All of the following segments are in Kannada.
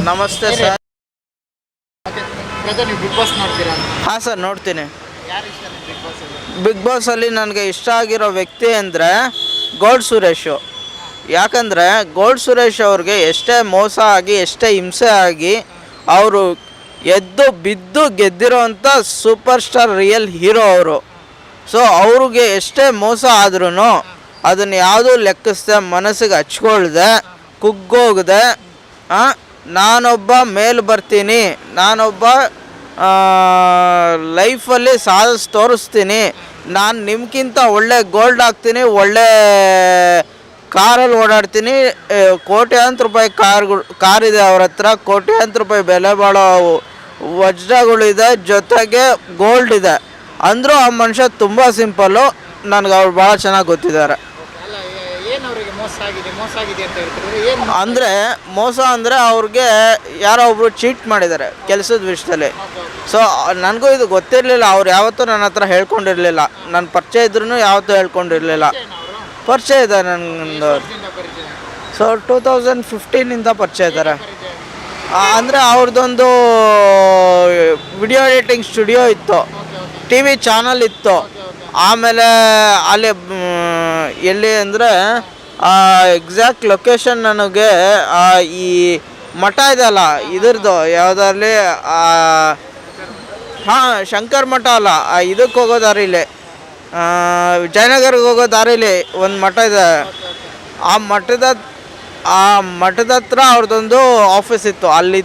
ನಮಸ್ತೆ ಸರ್. ನೀವು ಬಿಗ್ ಬಾಸ್ ನೋಡ್ತೀರಾ? ಹಾಂ ಸರ್, ನೋಡ್ತೀನಿ. ಯಾರು ಇಷ್ಟ ಬಿಗ್ ಬಾಸ್ ಅಲ್ಲಿ? ಬಿಗ್ ಬಾಸಲ್ಲಿ ನನಗೆ ಇಷ್ಟ ಆಗಿರೋ ವ್ಯಕ್ತಿ ಅಂದರೆ ಗೋಲ್ಡ್ ಸುರೇಶು. ಯಾಕಂದರೆ ಗೋಲ್ಡ್ ಸುರೇಶ್ ಅವ್ರಿಗೆ ಎಷ್ಟೇ ಮೋಸ ಆಗಿ ಎಷ್ಟೇ ಹಿಂಸೆ ಆಗಿ ಅವರು ಎದ್ದು ಬಿದ್ದು ಗೆದ್ದಿರೋವಂಥ ಸೂಪರ್ ಸ್ಟಾರ್ ರಿಯಲ್ ಹೀರೋ ಅವರು. ಸೊ ಅವ್ರಿಗೆ ಎಷ್ಟೇ ಮೋಸ ಆದ್ರೂ ಅದನ್ನು ಯಾವುದೂ ಲೆಕ್ಕಿಸ್ದೆ ಮನಸ್ಸಿಗೆ ಹಚ್ಕೊಳ್ದೆ ಕುಗ್ಗೋಗದೆ ನಾನೊಬ್ಬ ಮೇಲೆ ಬರ್ತೀನಿ, ನಾನೊಬ್ಬ ಲೈಫಲ್ಲಿ ಸಾಧಿಸಿ ತೋರಿಸ್ತೀನಿ, ನಾನು ನಿಮ್ಗಿಂತ ಒಳ್ಳೆ ಗೋಲ್ಡ್ ಆಗ್ತೀನಿ, ಒಳ್ಳೆ ಕಾರಲ್ಲಿ ಓಡಾಡ್ತೀನಿ, ಕೋಟ್ಯಾಂತರ ರೂಪಾಯಿ ಕಾರಿದೆ ಅವ್ರ ಹತ್ರ, ಕೋಟ್ಯಾಂತರ ರೂಪಾಯಿ ಬೆಲೆ ಬಾಳೋ ವಜ್ರಗಳಿದೆ, ಜೊತೆಗೆ ಗೋಲ್ಡ್ ಇದೆ ಅಂದರೂ ಆ ಮನುಷ್ಯ ತುಂಬ ಸಿಂಪಲ್ಲು. ನನಗೆ ಅವ್ರು ಭಾಳ ಚೆನ್ನಾಗಿ ಗೊತ್ತಿದ್ದಾರೆ. ಅಂದರೆ ಮೋಸ ಅಂದರೆ ಅವ್ರಿಗೆ ಯಾರೋ ಒಬ್ರು ಚೀಟ್ ಮಾಡಿದ್ದಾರೆ ಕೆಲಸದ ವಿಷಯದಲ್ಲಿ. ಸೊ ನನಗೂ ಇದು ಗೊತ್ತಿರಲಿಲ್ಲ. ಅವ್ರು ಯಾವತ್ತೂ ನನ್ನ ಹತ್ರ ಹೇಳ್ಕೊಂಡಿರಲಿಲ್ಲ. ನನ್ನ ಪರಿಚಯ ಇದ್ರೂ ಯಾವತ್ತೂ ಹೇಳ್ಕೊಂಡಿರಲಿಲ್ಲ. ಪರಿಚಯ ಇದೆ ನನಗೊಂದು. ಸೊ 2015 ಪರಿಚಯ ಇದ್ದಾರೆ. ಅಂದರೆ ಅವ್ರದ್ದೊಂದು ವಿಡಿಯೋ ಎಡಿಟಿಂಗ್ ಸ್ಟುಡಿಯೋ ಇತ್ತು, ಟಿ ವಿ ಚಾನಲ್ ಇತ್ತು. ಆಮೇಲೆ ಅಲ್ಲಿ ಎಲ್ಲಿ ಅಂದರೆ ಎಕ್ಸಾಕ್ಟ್ ಲೊಕೇಶನ್ ನನಗೆ ಈ ಮಠ ಇದೆಯಲ್ಲ ಇದ್ರದ್ದು ಯಾವುದಾರಲ್ಲಿ, ಹಾಂ ಶಂಕರ್ ಮಠ ಅಲ್ಲ, ಇದಕ್ಕೆ ಹೋಗೋ ದಾರಿಲಿ ಜಯನಗರ್ಗೆ ಹೋಗೋ ದಾರಿಲಿ ಒಂದು ಮಠ ಇದೆ. ಆ ಮಠದ ಹತ್ರ ಅವ್ರದ್ದೊಂದು ಆಫೀಸ್ ಇತ್ತು. ಅಲ್ಲಿ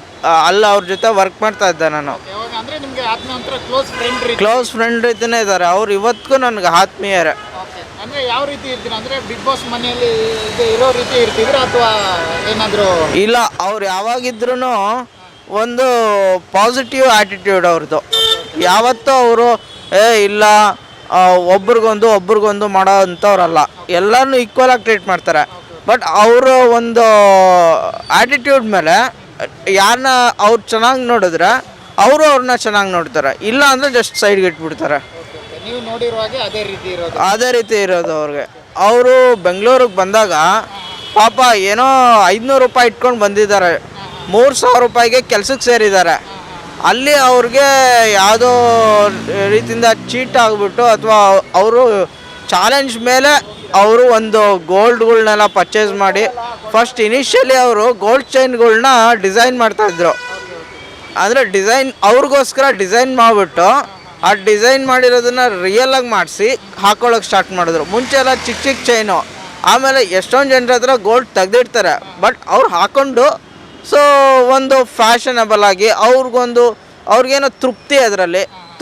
ಅವ್ರ ಜೊತೆ ವರ್ಕ್ ಮಾಡ್ತಾ ಇದ್ದೆ ನಾನು. ಕ್ಲೋಸ್ ಫ್ರೆಂಡ್ ರೀತಿಯೇ ಇದ್ದಾರೆ ಅವ್ರು. ಇವತ್ತಿಗೂ ನನಗೆ ಆತ್ಮೀಯರೇ. ಅಂದರೆ ಯಾವ ರೀತಿ ಇರ್ತೀರ? ಅಂದರೆ ಬಿಗ್ ಬಾಸ್ ಮನೆಯಲ್ಲಿ ಇರೋ ರೀತಿ ಇರ್ತಿದ್ರ ಅಥವಾ ಏನಾದರೂ? ಇಲ್ಲ, ಅವ್ರು ಯಾವಾಗಿದ್ರೂ ಒಂದು ಪಾಸಿಟಿವ್ ಆ್ಯಟಿಟ್ಯೂಡ್ ಅವ್ರದ್ದು. ಯಾವತ್ತೂ ಅವರು ಇಲ್ಲ ಒಬ್ರಿಗೊಂದು ಮಾಡೋ ಅಂಥವ್ರಲ್ಲ. ಎಲ್ಲರನ್ನೂ ಈಕ್ವಲಾಗಿ ಟ್ರೀಟ್ ಮಾಡ್ತಾರೆ. ಬಟ್ ಅವರು ಒಂದು ಆ್ಯಟಿಟ್ಯೂಡ್ ಮೇಲೆ ಯಾರನ್ನ ಅವ್ರು ಚೆನ್ನಾಗಿ ನೋಡಿದ್ರೆ ಅವರು ಅವ್ರನ್ನ ಚೆನ್ನಾಗಿ ನೋಡ್ತಾರೆ. ಇಲ್ಲ ಅಂದರೆ ಜಸ್ಟ್ ಸೈಡ್ಗೆ ಇಟ್ಬಿಡ್ತಾರೆ. ನೀವು ನೋಡಿರುವಾಗೆ ಅದೇ ರೀತಿ ಇರೋದು ಅವ್ರಿಗೆ. ಅವರು ಬೆಂಗಳೂರಿಗೆ ಬಂದಾಗ ಪಾಪ ಏನೋ 500 ರೂಪಾಯಿ ಇಟ್ಕೊಂಡು ಬಂದಿದ್ದಾರೆ, 3000 ರೂಪಾಯಿಗೆ ಕೆಲ್ಸಕ್ಕೆ ಸೇರಿದ್ದಾರೆ. ಅಲ್ಲಿ ಅವ್ರಿಗೆ ಯಾವುದೋ ರೀತಿಯಿಂದ ಚೀಟ್ ಆಗಿಬಿಟ್ಟು ಅಥವಾ ಅವರು ಚಾಲೆಂಜ್ ಮೇಲೆ ಅವರು ಒಂದು ಗೋಲ್ಡ್ಗಳ್ನೆಲ್ಲ ಪರ್ಚೇಸ್ ಮಾಡಿ ಫಸ್ಟ್ ಇನಿಷಿಯಲಿ ಅವರು ಗೋಲ್ಡ್ ಚೈನ್ಗಳ್ನ ಡಿಸೈನ್ ಮಾಡ್ತಾಯಿದ್ರು. ಅಂದರೆ ಡಿಸೈನ್ ಅವ್ರಿಗೋಸ್ಕರ ಡಿಸೈನ್ ಮಾಡಿಬಿಟ್ಟು ಆ ಡಿಸೈನ್ ಮಾಡಿರೋದನ್ನು ರಿಯಲಾಗಿ ಮಾಡಿಸಿ ಹಾಕೊಳ್ಳೋಕೆ ಸ್ಟಾರ್ಟ್ ಮಾಡಿದ್ರು. ಮುಂಚೆ ಎಲ್ಲ ಚಿಕ್ಕ ಚಿಕ್ಕ ಚೈನು, ಆಮೇಲೆ ಎಷ್ಟೊಂದು ಜನರ ಹತ್ರ ಗೋಲ್ಡ್ ತೆಗೆದಿಡ್ತಾರೆ. ಬಟ್ ಅವ್ರು ಹಾಕ್ಕೊಂಡು ಸೊ ಒಂದು ಫ್ಯಾಷನಬಲ್ ಆಗಿ ಅವ್ರಿಗೇನೋ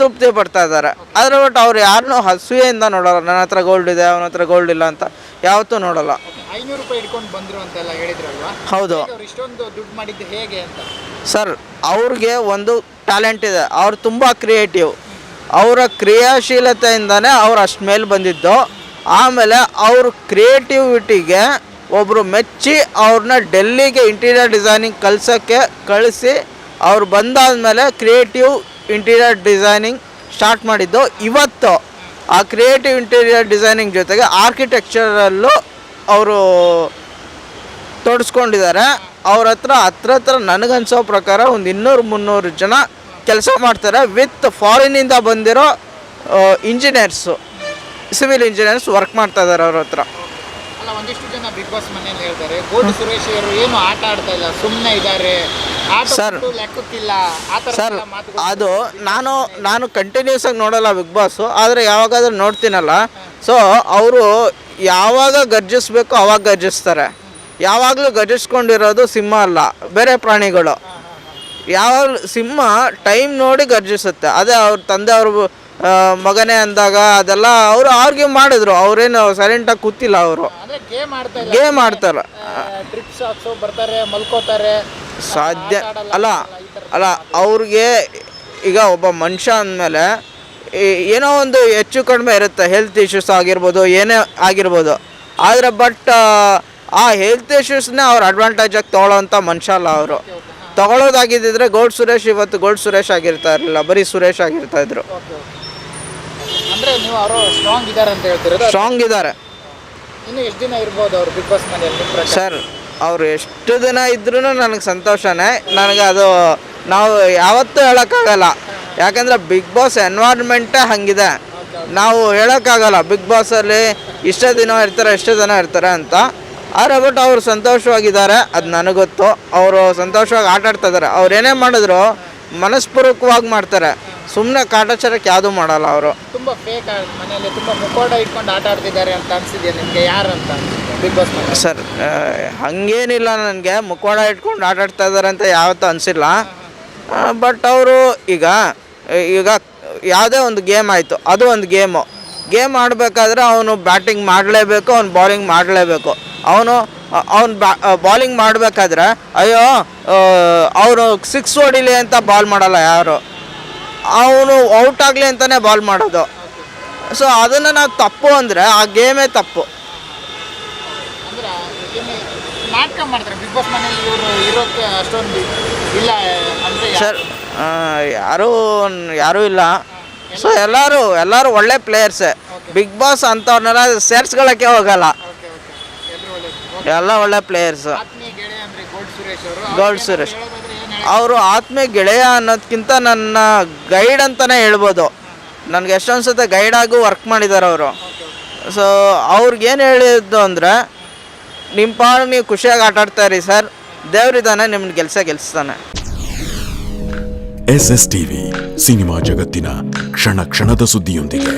ತೃಪ್ತಿ ಪಡ್ತಾ ಇದ್ದಾರೆ. ಅದರ ಬಟ್ ಅವ್ರು ಯಾರನ್ನೂ ಹಸುವೆಯಿಂದ ನೋಡೋಲ್ಲ. ನನ್ನ ಹತ್ರ ಗೋಲ್ಡ್ ಇದೆ, ಅವನ ಹತ್ರ ಗೋಲ್ಡ್ ಇಲ್ಲ ಅಂತ ಯಾವತ್ತೂ ನೋಡೋಲ್ಲ. 500 ರೂಪಾಯಿ ಇಟ್ಕೊಂಡು ಬಂದರು ಅಂತೆಲ್ಲ ಹೇಳಿದ್ರಲ್ವಾ? ಹೌದು. ಇಷ್ಟೊಂದು ದುಡ್ಡು ಮಾಡಿದ್ದು ಹೇಗೆ ಅಂತ? ಸರ್, ಅವ್ರಿಗೆ ಒಂದು ಟ್ಯಾಲೆಂಟ್ ಇದೆ. ಅವ್ರು ತುಂಬ ಕ್ರಿಯೇಟಿವ್. ಅವರ ಕ್ರಿಯಾಶೀಲತೆಯಿಂದನೇ ಅವ್ರು ಅಷ್ಟು ಮೇಲೆ ಬಂದಿದ್ದು. ಆಮೇಲೆ ಅವ್ರ ಕ್ರಿಯೇಟಿವಿಟಿಗೆ ಒಬ್ಬರು ಮೆಚ್ಚಿ ಅವ್ರನ್ನ ಡೆಲ್ಲಿಗೆ ಇಂಟೀರಿಯರ್ ಡಿಸೈನಿಂಗ್ ಕಳಿಸಿ ಅವ್ರು ಬಂದಾದಮೇಲೆ ಕ್ರಿಯೇಟಿವ್ ಇಂಟೀರಿಯರ್ ಡಿಸೈನಿಂಗ್ ಸ್ಟಾರ್ಟ್ ಮಾಡಿದ್ದು. ಇವತ್ತು ಆ ಕ್ರಿಯೇಟಿವ್ ಇಂಟೀರಿಯರ್ ಡಿಸೈನಿಂಗ್ ಜೊತೆಗೆ ಆರ್ಕಿಟೆಕ್ಚರಲ್ಲೂ ಅವರು ತೊಡಸ್ಕೊಂಡಿದ್ದಾರೆ. ಅವ್ರ ಹತ್ರ ನನಗನ್ಸೋ ಪ್ರಕಾರ ಒಂದು 200-300 ಜನ ಕೆಲಸ ಮಾಡ್ತಾರೆ. ವಿತ್ ಫಾರಿನಿಂದ ಬಂದಿರೋ ಇಂಜಿನಿಯರ್ಸು, ಸಿವಿಲ್ ಇಂಜಿನಿಯರ್ಸ್ ವರ್ಕ್ ಮಾಡ್ತಾ ಇದ್ದಾರೆ ಅವ್ರ ಹತ್ರ. ಅಲ್ಲ, ಒಂದಿಷ್ಟು ಜನ ಬಿಗ್ ಬಾಸ್ ಮನೆಯಲ್ಲಿ ಹೇಳ್ತಾರೆ ಗೋಲ್ಡ್ ಸುರೇಶ್ ಅವರು ಏನು ಆಟ ಆಡ್ತಾ ಇಲ್ಲ, ಸುಮ್ಮನೆ ಇದ್ದಾರೆ, ಸರ್. ಲೆಕ್ಕಕ್ಕಿಲ್ಲ ಸರ್, ಅದು ನಾನು ಕಂಟಿನ್ಯೂಸ್ ಆಗಿ ನೋಡಲ್ಲ ಬಿಗ್ ಬಾಸು. ಆದರೆ ಯಾವಾಗಾದ್ರೂ ನೋಡ್ತೀನಲ್ಲ, ಸೊ ಅವರು ಯಾವಾಗ ಗರ್ಜಿಸ್ಬೇಕು ಅವಾಗ ಗರ್ಜಿಸ್ತಾರೆ. ಯಾವಾಗಲೂ ಗರ್ಜಿಸ್ಕೊಂಡಿರೋದು ಸಿಂಹ ಅಲ್ಲ, ಬೇರೆ ಪ್ರಾಣಿಗಳು. ಯಾವಾಗ ಸಿಂಹ ಟೈಮ್ ನೋಡಿ ಗರ್ಜಿಸುತ್ತೆ. ಅದೇ ಅವ್ರ ತಂದೆ ಅವ್ರ ಮಗನೇ ಅಂದಾಗ ಅದೆಲ್ಲ ಅವರು ಆರ್ಗ್ಯೂ ಮಾಡಿದ್ರು. ಅವರೇನು ಸೈಲೆಂಟಾಗಿ ಕೂತಿಲ್ಲ. ಅವರು ಗೇಮ್ ಆಡ್ತಾರೆ. ಸಾಧ್ಯ ಅಲ್ಲ ಅವ್ರಿಗೆ. ಈಗ ಒಬ್ಬ ಮನುಷ್ಯ ಅಂದಮೇಲೆ ಏನೋ ಒಂದು ಹೆಚ್ಚು ಕಡಿಮೆ ಇರುತ್ತೆ. ಹೆಲ್ತ್ ಇಶ್ಯೂಸ್ ಆಗಿರ್ಬೋದು, ಏನೇ ಆಗಿರ್ಬೋದು. ಆದರೆ ಬಟ್ ಆ ಹೆಲ್ತ್ ಇಶ್ಯೂಸ್ನೇ ಅವ್ರು ಅಡ್ವಾಂಟೇಜಾಗಿ ತೊಗೊಳ್ಳೋವಂಥ ಮನುಷ್ಯ ಅಲ್ಲ. ಅವರು ತೊಗೊಳ್ಳೋದಾಗಿದ್ದರೆ ಗೋಲ್ಡ್ ಸುರೇಶ್ ಇವತ್ತು ಗೋಲ್ಡ್ ಸುರೇಶ್ ಆಗಿರ್ತಾ ಇರಲಿಲ್ಲ, ಬರೀ ಸುರೇಶ್ ಆಗಿರ್ತಾ ಇದ್ರು. ಅಂದರೆ ನೀವು ಅವರು ಸ್ಟ್ರಾಂಗ್ ಇದ್ದಾರೆ ಅಂತ ಹೇಳ್ತೀರಾ? ಸ್ಟ್ರಾಂಗ್ ಇದ್ದಾರೆ. ಇನ್ನು ಎಷ್ಟು ದಿನ ಇರ್ಬೋದು ಅವರು ಬಿಗ್ ಬಾಸ್ ಮನೆಯಲ್ಲಿ? ಸರ್, ಅವ್ರು ಎಷ್ಟು ದಿನ ಇದ್ರೂ ನನಗೆ ಸಂತೋಷನೇ. ನನಗೆ ಅದು ನಾವು ಯಾವತ್ತೂ ಹೇಳೋಕ್ಕಾಗಲ್ಲ, ಯಾಕಂದರೆ ಬಿಗ್ ಬಾಸ್ ಎನ್ವೈರ್ಮೆಂಟೇ ಹಾಗಿದೆ. ನಾವು ಹೇಳೋಕ್ಕಾಗಲ್ಲ ಬಿಗ್ ಬಾಸಲ್ಲಿ ಇಷ್ಟೇ ದಿನ ಇರ್ತಾರೆ ಅಂತ. ಆದರೆ ಬಟ್ ಅವರು ಸಂತೋಷವಾಗಿದ್ದಾರೆ, ಅದು ನನಗೊತ್ತು. ಅವರು ಸಂತೋಷವಾಗಿ ಆಟ ಆಡ್ತಾ ಇದ್ದಾರೆ. ಅವ್ರು ಏನೇ ಮಾಡಿದ್ರು ಮನಸ್ಪೂರ್ವಕವಾಗಿ ಮಾಡ್ತಾರೆ, ಸುಮ್ಮನೆ ಕಾಟಾಚಾರಕ್ಕೆ ಯಾವುದೂ ಮಾಡಲ್ಲ ಅವರು. ತುಂಬ ಫೇಕ್ ಮನೆಯಲ್ಲಿ ತುಂಬ ಮುಖೋಡ ಇಟ್ಕೊಂಡು ಆಟ ಆಡ್ತಿದ್ದಾರೆ ಅಂತ ಅನಿಸಿದೆಯಾ ನಿಮಗೆ? ಯಾರು ಅಂತ ಬಿಗ್ ಬಾಸ್ ಸರ್ ಹಾಗೇನಿಲ್ಲ, ನನಗೆ ಮುಖವಾಡ ಇಟ್ಕೊಂಡು ಆಟ ಆಡ್ತಾ ಇದ್ದಾರೆ ಅಂತ ಯಾವತ್ತೂ ಅನಿಸಿಲ್ಲ. ಬಟ್ ಅವರು ಈಗ ಯಾವುದೇ ಒಂದು ಗೇಮ್ ಆಯಿತು, ಅದು ಒಂದು ಗೇಮ್ ಆಡಬೇಕಾದ್ರೆ ಅವನು ಬ್ಯಾಟಿಂಗ್ ಮಾಡಲೇಬೇಕು, ಅವ್ನು ಬೌಲಿಂಗ್ ಮಾಡಲೇಬೇಕು. ಅವನು ಬೌಲಿಂಗ್ ಮಾಡಬೇಕಾದ್ರೆ ಅಯ್ಯೋ ಅವರು 6 ಹೊಡಿಲಿ ಅಂತ ಬಾಲ್ ಮಾಡಲ್ಲ ಯಾರು, ಅವನು ಔಟ್ ಆಗಲಿ ಅಂತಲೇ ಬಾಲ್ ಮಾಡೋದು. ಸೊ ಅದನ್ನು ನಾವು ತಪ್ಪು ಅಂದರೆ ಆ ಗೇಮೇ ತಪ್ಪು. ಅಂದ್ರೆ ನಾಟಕ ಮಾಡ್ತಾರೆ ಬಿಗ್ ಬಾಸ್ ಮನೆಯಲ್ಲಿ, ಇವರು ಇರೋಕ್ಕೆ ಅಷ್ಟೊಂದು ಇಲ್ಲ ಅಂದರೆ ಸರ್ ಯಾರೂ ಇಲ್ಲ. ಸೊ ಎಲ್ಲರೂ ಒಳ್ಳೆ ಪ್ಲೇಯರ್ಸೇ. ಬಿಗ್ ಬಾಸ್ ಅಂಥವ್ರನ್ನೆಲ್ಲ ಸೇರ್ಸ್ಕೊಳ್ಳೋಕ್ಕೆ ಹೋಗಲ್ಲ, ಎಲ್ಲ ಒಳ್ಳೆ ಪ್ಲೇಯರ್ಸು. ಆತ್ಮೀಯ ಗೆಳೆಯ ಅಂದರೆ ಗೋಲ್ಡ್ ಸುರೇಶ್ ಅವರು ಆತ್ಮೀಯ ಗೆಳೆಯ ಅನ್ನೋದಕ್ಕಿಂತ ನನ್ನ ಗೈಡ್ ಅಂತಲೇ ಹೇಳ್ಬೋದು. ನನಗೆ ಎಷ್ಟೊಂದು ಸತಿ ಗೈಡಾಗೂ ವರ್ಕ್ ಮಾಡಿದ್ದಾರೆ ಅವರು. ಸೊ ಅವ್ರಿಗೇನು ಹೇಳಿದ್ದು ಅಂದರೆ, ನಿಮ್ಮ ಪಾಡು ನೀವು ಖುಷಿಯಾಗಿ ಆಟ ಆಡ್ತಾಯಿರಿ ಸರ್, ದೇವರಿದ್ದಾನೆ ನಿಮ್ಮನ್ನ ಗೆಲ್ಲಿಸ್ತಾನೆ. SS TV ಸಿನಿಮಾ ಜಗತ್ತಿನ ಕ್ಷಣ ಕ್ಷಣದ ಸುದ್ದಿಯೊಂದಿಗೆ.